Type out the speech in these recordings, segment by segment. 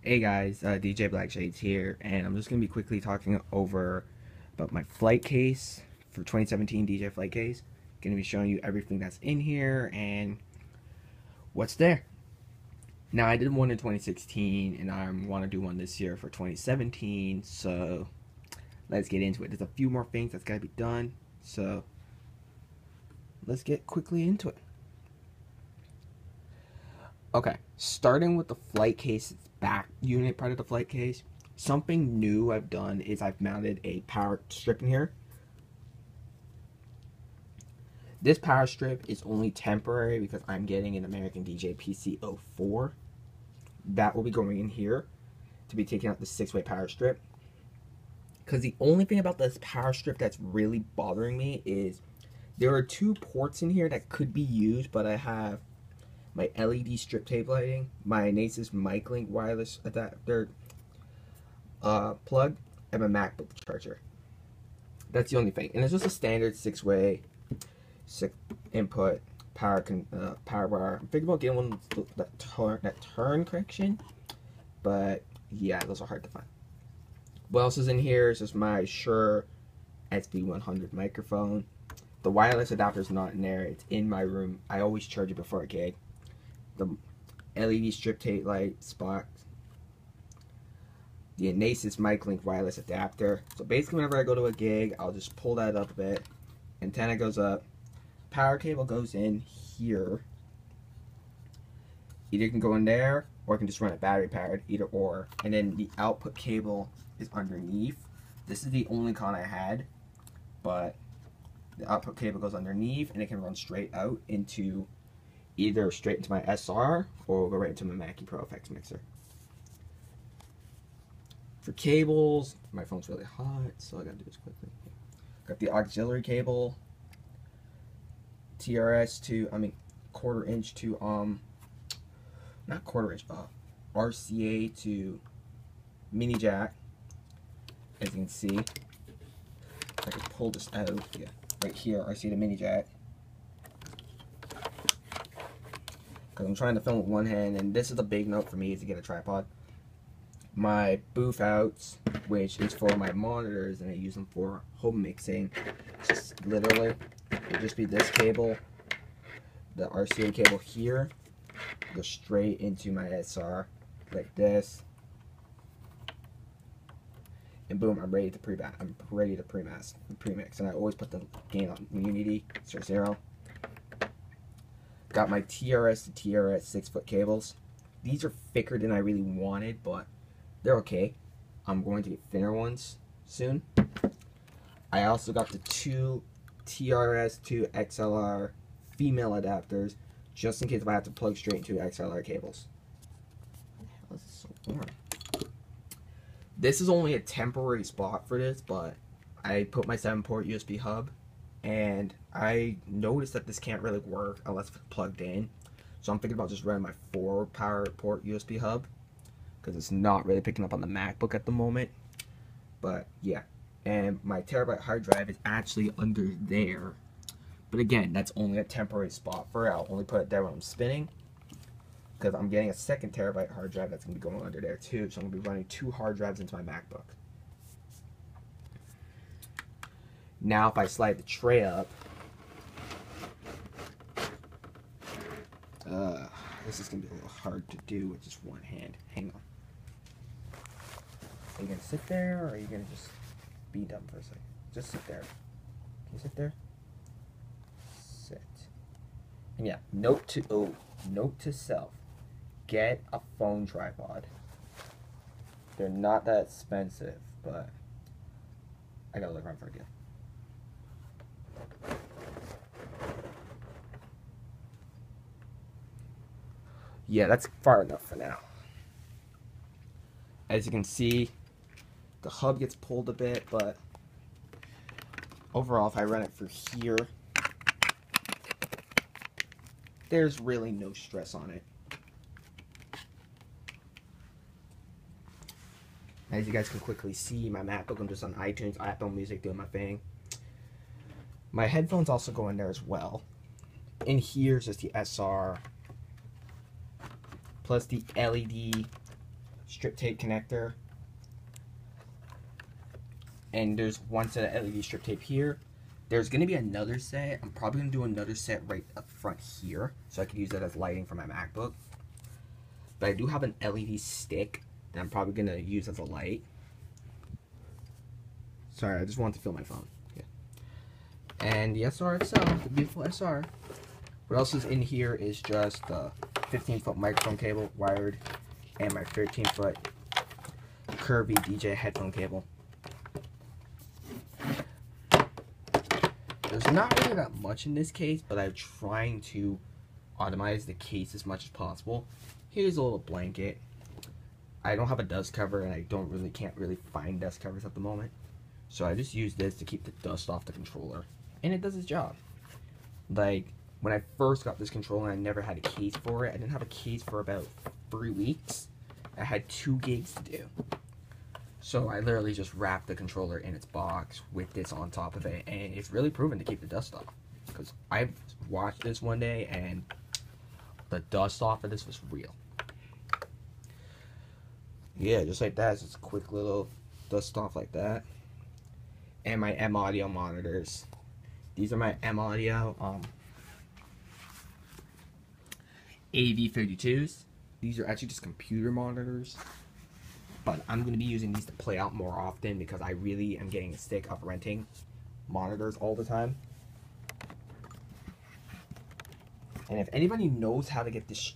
Hey guys, DJ Black Shades here, and I'm just going to be quickly talking over about my flight case for 2017 DJ flight case. Going to be showing you everything that's in here and what's there. Now, I did one in 2016, and I want to do one this year for 2017, so let's get into it. There's a few more things that's got to be done, so let's get quickly into it. Okay, starting with the flight case back unit part of the flight case, something new I've done is I've mounted a power strip in here. This power strip is only temporary because I'm getting an American DJ PC04. That will be going in here to be taking out the 6-way power strip. Because the only thing about this power strip that's really bothering me is there are 2 ports in here that could be used, but I have my LED strip tape lighting, my Nasus mic link wireless adapter plug, and my MacBook charger. That's the only thing. And it's just a standard 6-way input power bar. I'm thinking about getting one that turn correction, but yeah, those are hard to find. What else is in here is just my Shure SV100 microphone. The wireless adapter is not in there. It's in my room. I always charge it before a gig. The LED strip tape light spot, the Nasus mic link wireless adapter. So basically whenever I go to a gig, I'll just pull that up a bit, antenna goes up, power cable goes in here. Either can go in there or I can just run it battery powered, either or. And then the output cable is underneath. This is the only con I had, but the output cable goes underneath and it can run straight out into either straight into my SR or go right into my Mackie Pro FX mixer. For cables, my phone's really hot, so I gotta do this quickly. Got the auxiliary cable, TRS to, quarter inch to, not quarter inch, RCA to mini jack. As you can see, I can pull this out, yeah, right here, RCA to mini jack. Because I'm trying to film with one hand, and this is the big note for me, is to get a tripod. My booth outs, which is for my monitors, and I use them for home mixing. Just literally, it'll just be this cable, the RCA cable here, go straight into my SR, like this, and boom, I'm ready to pre-mix, and I always put the gain on Unity, so 0. Got my TRS to TRS 6-foot cables. These are thicker than I really wanted, but they're okay. I'm going to get thinner ones soon. I also got the 2 TRS to XLR female adapters, just in case if I have to plug straight into XLR cables. How the hell is this so warm? This is only a temporary spot for this, but I put my 7-port USB hub, and I noticed that this can't really work unless it's plugged in. So I'm thinking about just running my 4-power port USB hub, because it's not really picking up on the MacBook at the moment. But yeah, and my terabyte hard drive is actually under there. But again, that's only a temporary spot for it. I'll only put it there when I'm spinning, because I'm getting a 2nd terabyte hard drive that's going to be going under there too. So I'm going to be running 2 hard drives into my MacBook. Now if I slide the tray up, this is going to be a little hard to do with just one hand. Hang on. Are you going to sit there, or are you going to just be dumb for a second? Just sit there. Can you sit there? Sit. And yeah, note to self. Get a phone tripod. They're not that expensive, but I gotta look around for a deal. Yeah, that's far enough for now. As you can see, the hub gets pulled a bit, but overall, if I run it through here, there's really no stress on it. As you guys can quickly see, my MacBook, I'm just on iTunes, Apple Music, doing my thing. My headphones also go in there as well. In here is just the SR, plus the LED strip tape connector. And there's one set of LED strip tape here. There's going to be another set. I'm probably going to do another set right up front here, so I can use that as lighting for my MacBook. But I do have an LED stick that I'm probably going to use as a light. Sorry, I just wanted to fill my phone. Yeah. And the SR itself, the beautiful SR. What else is in here is just the 15-foot microphone cable wired and my 13-foot curvy DJ headphone cable. There's not really that much in this case, but I'm trying to automate the case as much as possible. Here's a little blanket. I don't have a dust cover, and I can't really find dust covers at the moment. So I just use this to keep the dust off the controller, and it does its job. Like, when I first got this controller, I never had a case for it. I didn't have a case for about 3 weeks. I had 2 gigs to do. So I literally just wrapped the controller in its box with this on top of it, and it's really proven to keep the dust off. Because I watched this one day, and the dust off of this was real. Yeah, just like that. It's just a quick little dust off like that. And my M Audio monitors. These are my M Audio AV32s. These are actually just computer monitors. But I'm going to be using these to play out more often because I really am getting sick of renting monitors all the time. And if anybody knows how to get this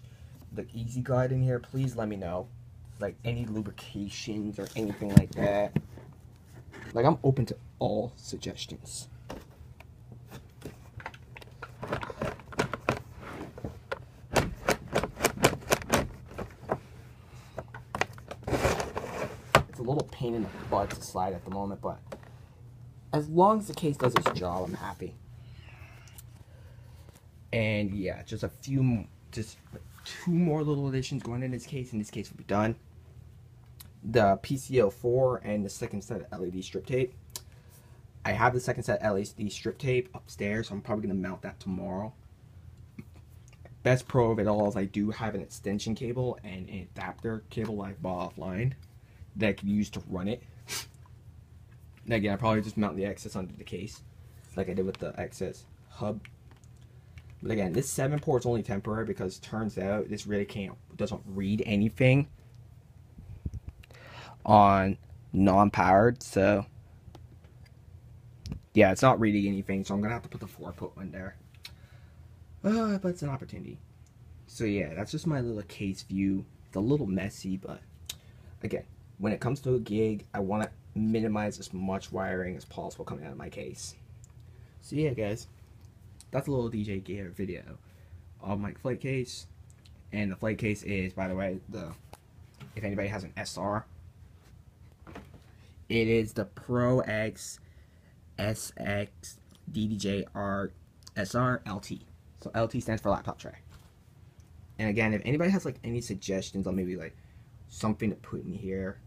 the Easy Guide in here, please let me know. Like any lubrications or anything like that. Like, I'm open to all suggestions. A little pain in the butt to slide at the moment, but as long as the case does its job, I'm happy. And yeah, just 2 more little additions going in this case, and this case will be done. The PCO4 and the second set of LED strip tape. I have the second set of LED strip tape upstairs, so I'm probably going to mount that tomorrow. Best pro of it all is I do have an extension cable and an adapter cable I bought offline that I can use to run it. And again, I probably just mount the excess under the case, like I did with the excess hub. But again, this 7-port is only temporary because it turns out this really doesn't read anything on non-powered. So yeah, it's not reading anything, so I'm gonna have to put the 4-port one there. But it's an opportunity. So yeah, that's just my little case view. It's a little messy, but again, when it comes to a gig, I want to minimize as much wiring as possible coming out of my case. So yeah, guys, that's a little DJ gear video of my flight case. And the flight case is, by the way, if anybody has an SR, it is the Pro X SX ddj-sr SR LT. So LT stands for laptop tray. And again, if anybody has like any suggestions on maybe like something to put in here,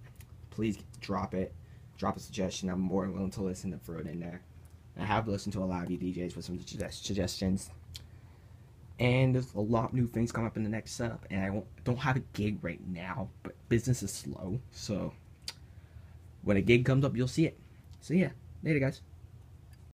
please drop it. Drop a suggestion. I'm more than willing to listen and throw it in there. I have listened to a lot of you DJs with some suggestions. And there's a lot of new things coming up in the next setup. And I don't have a gig right now, but business is slow. So when a gig comes up, you'll see it. So yeah, later guys.